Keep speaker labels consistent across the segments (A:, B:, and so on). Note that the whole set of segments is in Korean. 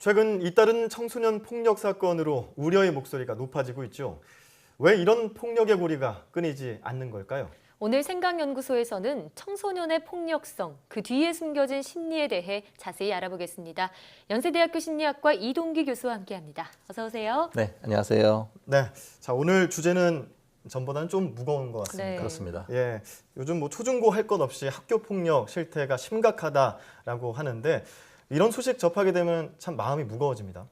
A: 최근 잇따른 청소년 폭력 사건으로 우려의 목소리가 높아지고 있죠. 왜 이런 폭력의 고리가 끊이지 않는 걸까요?
B: 오늘 생각연구소에서는 청소년의 폭력성, 그 뒤에 숨겨진 심리에 대해 자세히 알아보겠습니다. 연세대학교 심리학과 이동기 교수와 함께합니다. 어서 오세요.
C: 네, 안녕하세요.
A: 네, 자 오늘 주제는 전보다는 좀 무거운 것 같습니다.
B: 네.
C: 그렇습니다.
A: 예, 요즘 초중고 할 것 없이 학교 폭력 실태가 심각하다라고 하는데 이런 소식 접하게 되면 참 마음이 무거워집니다.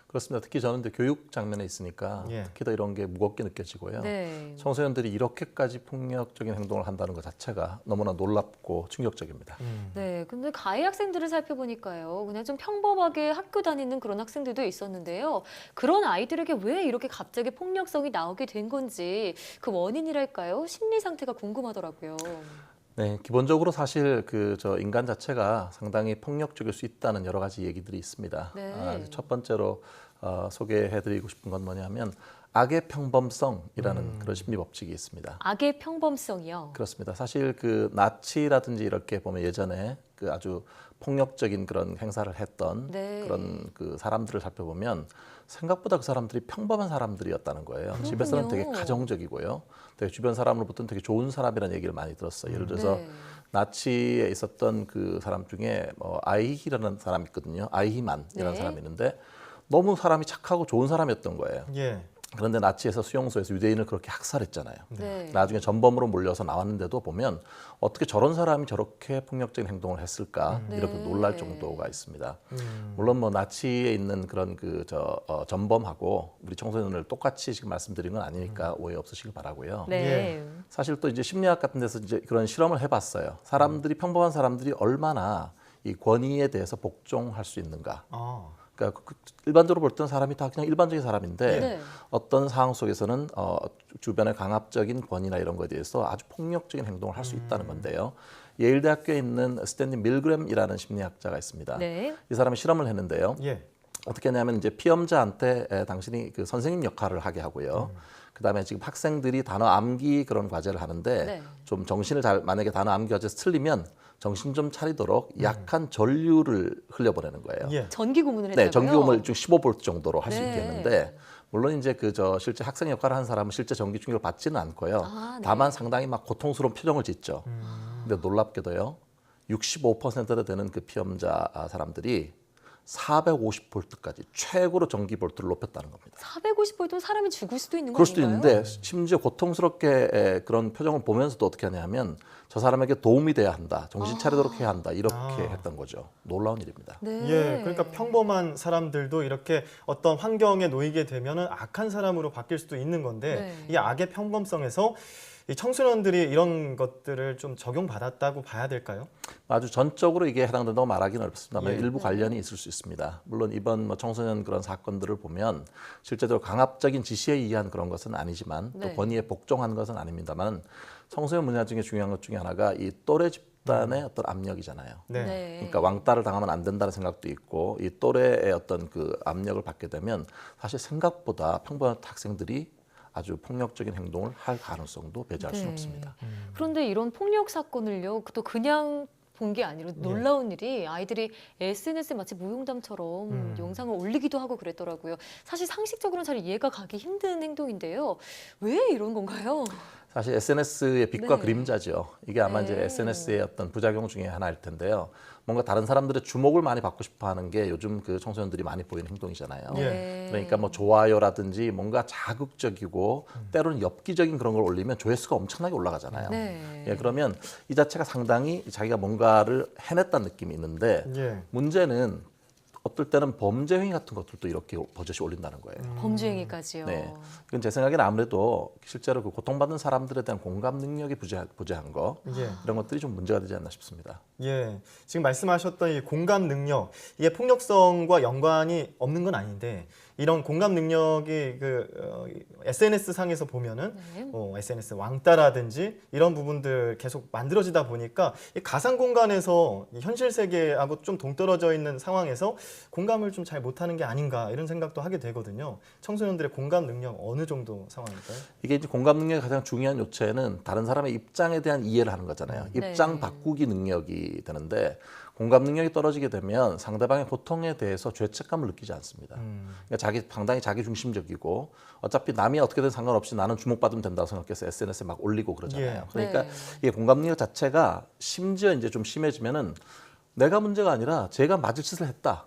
C: 그렇습니다. 특히 저는 교육 장면에 있으니까
A: 예.
C: 특히 더 이런 게 무겁게 느껴지고요.
B: 네.
C: 청소년들이 이렇게까지 폭력적인 행동을 한다는 것 자체가 너무나 놀랍고 충격적입니다.
B: 네, 근데 가해 학생들을 살펴보니까요. 그냥 좀 평범하게 학교 다니는 그런 학생들도 있었는데요. 그런 아이들에게 왜 이렇게 갑자기 폭력성이 나오게 된 건지 그 원인이랄까요? 심리 상태가 궁금하더라고요.
C: 네, 기본적으로 사실 저 인간 자체가 상당히 폭력적일 수 있다는 여러 가지 얘기들이 있습니다.
B: 네.
C: 첫 번째로 소개해드리고 싶은 건 뭐냐면 악의 평범성이라는 그런 심리 법칙이 있습니다.
B: 악의 평범성이요.
C: 그렇습니다. 사실 나치라든지 이렇게 보면 예전에 아주 폭력적인 그런 행사를 했던
B: 네.
C: 그런 사람들을 살펴보면 생각보다 그 사람들이 평범한 사람들이었다는 거예요.
B: 그렇군요.
C: 집에서는 되게 가정적이고요. 되게 주변 사람으로부터는 되게 좋은 사람이라는 얘기를 많이 들었어요. 예를 들어서
B: 네.
C: 나치에 있었던 그 사람 중에 아이히라는 사람이 있거든요. 아이히만이라는
B: 네.
C: 사람이 있는데 너무 사람이 착하고 좋은 사람이었던 거예요.
A: 예,
C: 그런데 나치에서 수용소에서 유대인을 그렇게 학살했잖아요.
B: 네.
C: 나중에 전범으로 몰려서 나왔는데도 보면 어떻게 저런 사람이 저렇게 폭력적인 행동을 했을까 이렇게
B: 네.
C: 놀랄 정도가 있습니다. 물론 나치에 있는 그런 전범하고 우리 청소년을 똑같이 지금 말씀드린 건 아니니까 오해 없으시길 바라고요.
B: 네.
C: 사실 또 이제 심리학 같은 데서 이제 그런 실험을 해봤어요. 사람들이 평범한 사람들이 얼마나 이 권위에 대해서 복종할 수 있는가.
A: 아,
C: 그러니까 일반적으로 볼 때는 사람이 다 그냥 일반적인 사람인데
B: 네.
C: 어떤 상황 속에서는 주변의 강압적인 권위나 이런 거에 대해서 아주 폭력적인 행동을 할 수 있다는 건데요. 예일대학교에 있는 스탠리 밀그램이라는 심리학자가 있습니다.
B: 네.
C: 이 사람이 실험을 했는데요.
A: 예,
C: 어떻게 하냐면 이제 피험자한테 당신이 선생님 역할을 하게 하고요. 그다음에 지금 학생들이 단어 암기 그런 과제를 하는데
B: 네.
C: 좀 정신을 만약에 단어 암기 과제에서 틀리면 정신 좀 차리도록 약한 전류를 흘려보내는 거예요.
A: 예,
B: 전기 고문을 했다고요?
C: 네, 전기요금을 좀 15V 정도로 할 수
B: 네.
C: 있게 했는데 물론 이제 실제 학생 역할을 하는 사람은 실제 전기 충격을 받지는 않고요.
B: 아, 네.
C: 다만 상당히 막 고통스러운 표정을 짓죠. 근데 놀랍게도요. 65%나 되는 그 피험자 사람들이 450V까지 최고로 전기 볼트를 높였다는 겁니다.
B: 450볼트면 사람이 죽을 수도 있는 거
C: 그럴 수도
B: 아닌가요?
C: 있는데 심지어 고통스럽게 그런 표정을 보면서도 어떻게 하냐면 저 사람에게 도움이 돼야 한다. 정신 차리도록 해야 한다. 이렇게 했던 거죠. 놀라운 일입니다.
B: 네.
A: 예. 그러니까 평범한 사람들도 이렇게 어떤 환경에 놓이게 되면은 악한 사람으로 바뀔 수도 있는 건데
B: 네.
A: 이 악의 평범성에서 이 청소년들이 이런 것들을 좀 적용받았다고 봐야 될까요?
C: 아주 전적으로 이게 해당된다고 말하기는 어렵습니다만
A: 예.
C: 일부 관련이 있을 수 있습니다. 물론 이번 청소년 그런 사건들을 보면 실제로 강압적인 지시에 의한 그런 것은 아니지만 또
B: 네.
C: 권위에 복종한 것은 아닙니다만 청소년 문화 중에 중요한 것 중에 하나가 이 또래 집단의 어떤 압력이잖아요.
A: 네.
C: 그러니까 왕따를 당하면 안 된다는 생각도 있고 이 또래의 어떤 압력을 받게 되면 사실 생각보다 평범한 학생들이 아주 폭력적인 행동을 할 가능성도 배제할 수는
B: 네.
C: 없습니다.
B: 그런데 이런 폭력 사건을요, 또 그냥 본 게 아니라 놀라운 일이 아이들이 SNS에 마치 무용담처럼 영상을 올리기도 하고 그랬더라고요. 사실 상식적으로는 잘 이해가 가기 힘든 행동인데요. 왜 이런 건가요?
C: 사실 SNS의 빛과
B: 네.
C: 그림자죠. 이게 아마
B: 네.
C: 이제 SNS의 어떤 부작용 중에 하나일 텐데요. 뭔가 다른 사람들의 주목을 많이 받고 싶어 하는 게 요즘 청소년들이 많이 보이는 행동이잖아요.
A: 예.
C: 그러니까 좋아요라든지 뭔가 자극적이고 때로는 엽기적인 그런 걸 올리면 조회수가 엄청나게 올라가잖아요.
B: 네.
C: 예, 그러면 이 자체가 상당히 자기가 뭔가를 해냈다는 느낌이 있는데
A: 예. 문제는
C: 어떨 때는 범죄 행위 같은 것들도 이렇게 버젓이 올린다는 거예요.
B: 범죄행위까지요.
C: 네, 이건 제 생각에는 아무래도 실제로 고통받는 사람들에 대한 공감 능력이 부재한 거
A: 예.
C: 이런 것들이 좀 문제가 되지 않나 싶습니다.
A: 예, 지금 말씀하셨던 이 공감 능력, 이게 폭력성과 연관이 없는 건 아닌데 이런 공감 능력이 SNS 상에서 보면은
B: 네.
A: SNS 왕따라든지 이런 부분들 계속 만들어지다 보니까 이 가상 공간에서 이 현실 세계하고 좀 동떨어져 있는 상황에서 공감을 좀 잘 못하는 게 아닌가 이런 생각도 하게 되거든요. 청소년들의 공감 능력 어느 정도 상황일까요?
C: 이게 이제 공감 능력의 가장 중요한 요체는 다른 사람의 입장에 대한 이해를 하는 거잖아요.
B: 네.
C: 입장 바꾸기 능력이 되는데 공감 능력이 떨어지게 되면 상대방의 고통에 대해서 죄책감을 느끼지 않습니다. 그러니까 상당히 자기 중심적이고 어차피 남이 어떻게든 상관없이 나는 주목받으면 된다고 생각해서 SNS에 막 올리고 그러잖아요.
A: 예.
C: 그러니까
B: 네.
C: 이게 공감 능력 자체가 심지어 이제 좀 심해지면은 내가 문제가 아니라 제가 맞을 짓을 했다.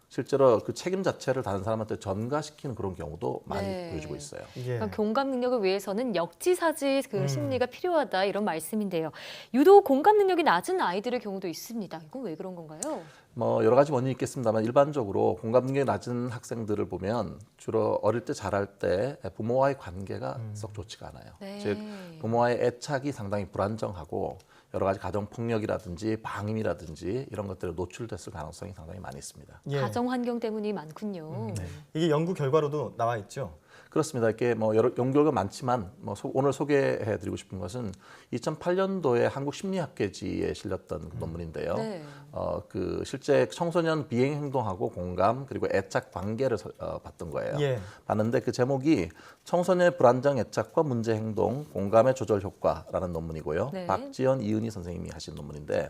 C: 실제로 그 책임 자체를 다른 사람한테 전가시키는 그런 경우도 많이
B: 네.
C: 보여지고 있어요.
A: 예.
B: 그러니까 공감 능력을 위해서는 역지사지 그 심리가 필요하다 이런 말씀인데요. 유독 공감 능력이 낮은 아이들의 경우도 있습니다. 이건 왜 그런 건가요?
C: 뭐 여러 가지 원인이 있겠습니다만 일반적으로 공감 능력이 낮은 학생들을 보면 주로 어릴 때 자랄 때 부모와의 관계가 썩 좋지가 않아요.
B: 네.
C: 즉 부모와의 애착이 상당히 불안정하고 여러 가지 가정 폭력이라든지 방임이라든지 이런 것들에 노출됐을 가능성이 상당히 많이 있습니다.
A: 예.
B: 가정 환경 때문이 많군요.
A: 이게 연구 결과로도 나와 있죠.
C: 그렇습니다. 이렇게 뭐 여러 연구가 많지만 오늘 소개해드리고 싶은 것은 2008년도에 한국 심리학회지에 실렸던 논문인데요.
B: 네.
C: 그 실제 청소년 비행 행동하고 공감 그리고 애착 관계를 봤던 거예요.
A: 예.
C: 봤는데 그 제목이 청소년의 불안정 애착과 문제 행동 공감의 조절 효과라는 논문이고요.
B: 네.
C: 박지연, 이은희 선생님이 하신 논문인데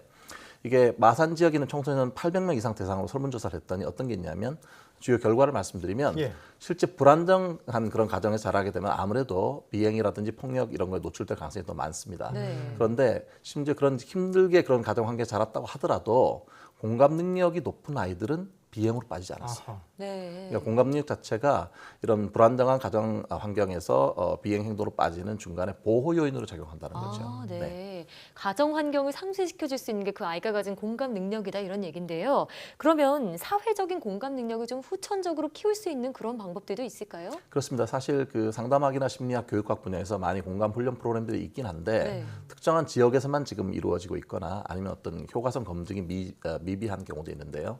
C: 이게 마산 지역에 있는 청소년 800명 이상 대상으로 설문조사를 했더니 어떤 게 있냐면 주요 결과를 말씀드리면
A: 예.
C: 실제 불안정한 그런 가정에 자라게 되면 아무래도 비행이라든지 폭력 이런 거에 노출될 가능성이 더 많습니다.
B: 네.
C: 그런데 심지어 그런 힘들게 그런 가정 환경에 자랐다고 하더라도 공감 능력이 높은 아이들은 비행으로 빠지지 않았어요.
A: 아하.
B: 네.
C: 그러니까 공감 능력 자체가 이런 불안정한 가정 환경에서 비행 행동으로 빠지는 중간에 보호 요인으로 작용한다는 거죠.
B: 아, 네. 가정 환경을 상쇄시켜 줄 수 있는 게 그 아이가 가진 공감 능력이다 이런 얘긴데요. 그러면 사회적인 공감 능력을 좀 후천적으로 키울 수 있는 그런 방법들도 있을까요?
C: 그렇습니다. 사실 그 상담학이나 심리학, 교육학 분야에서 많이 공감 훈련 프로그램들이 있긴 한데
B: 네.
C: 특정한 지역에서만 지금 이루어지고 있거나 아니면 어떤 효과성 검증이 미비한 경우도 있는데요.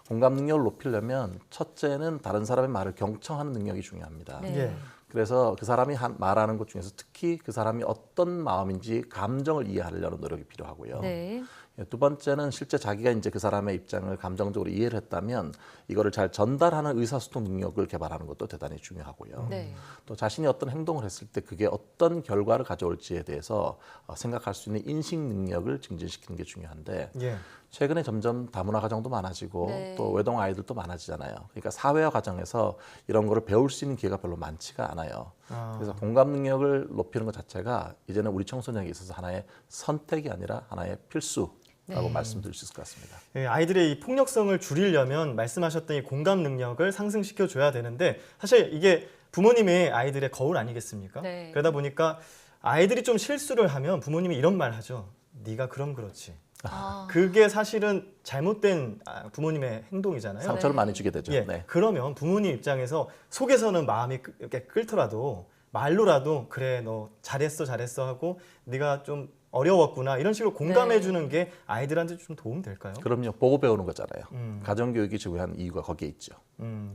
C: 공감 능력을 높이려면 첫째는 다른 사람의 말을 경청하는 능력이 중요합니다.
B: 네.
A: 예.
C: 그래서 그 사람이 말하는 것 중에서 특히 그 사람이 어떤 마음인지 감정을 이해하려는 노력이 필요하고요.
B: 네.
C: 두 번째는 실제 자기가 이제 그 사람의 입장을 감정적으로 이해를 했다면 이거를 잘 전달하는 의사소통 능력을 개발하는 것도 대단히 중요하고요.
B: 네.
C: 또 자신이 어떤 행동을 했을 때 그게 어떤 결과를 가져올지에 대해서 생각할 수 있는 인식 능력을 증진시키는 게 중요한데
A: 예.
C: 최근에 점점 다문화 가정도 많아지고
B: 네.
C: 또 외동 아이들도 많아지잖아요. 그러니까 사회화 과정에서 이런 거를 배울 수 있는 기회가 별로 많지가 않아요.
A: 아.
C: 그래서 공감 능력을 높이는 것 자체가 이제는 우리 청소년에게 있어서 하나의 선택이 아니라 하나의 필수라고
B: 네.
C: 말씀드릴 수 있을 것 같습니다.
A: 예, 아이들의 이 폭력성을 줄이려면 말씀하셨던 이 공감 능력을 상승시켜 줘야 되는데 사실 이게 부모님이 아이들의 거울 아니겠습니까?
B: 네.
A: 그러다 보니까 아이들이 좀 실수를 하면 부모님이 이런 말 하죠. 네가 그럼 그렇지.
B: 아,
A: 그게 사실은 잘못된 부모님의 행동이잖아요.
C: 상처를
B: 네.
C: 많이 주게 되죠.
A: 예,
C: 네.
A: 그러면 부모님 입장에서 속에서는 마음이 이렇게 끓더라도 말로라도 그래 너 잘했어 하고 네가 좀 어려웠구나 이런 식으로 공감해
B: 네.
A: 주는 게 아이들한테 좀 도움 될까요?
C: 그럼요. 보고 배우는 거잖아요.
A: 음.
C: 가정교육이 중요한 이유가 거기에 있죠.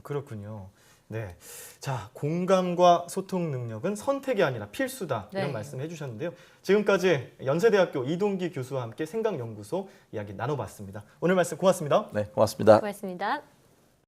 A: 그렇군요. 네. 자, 공감과 소통 능력은 선택이 아니라 필수다. 이런
B: 네.
A: 말씀 해주셨는데요. 지금까지 연세대학교 이동기 교수와 함께 생각연구소 이야기 나눠봤습니다. 오늘 말씀 고맙습니다.
C: 네, 고맙습니다.
B: 고맙습니다.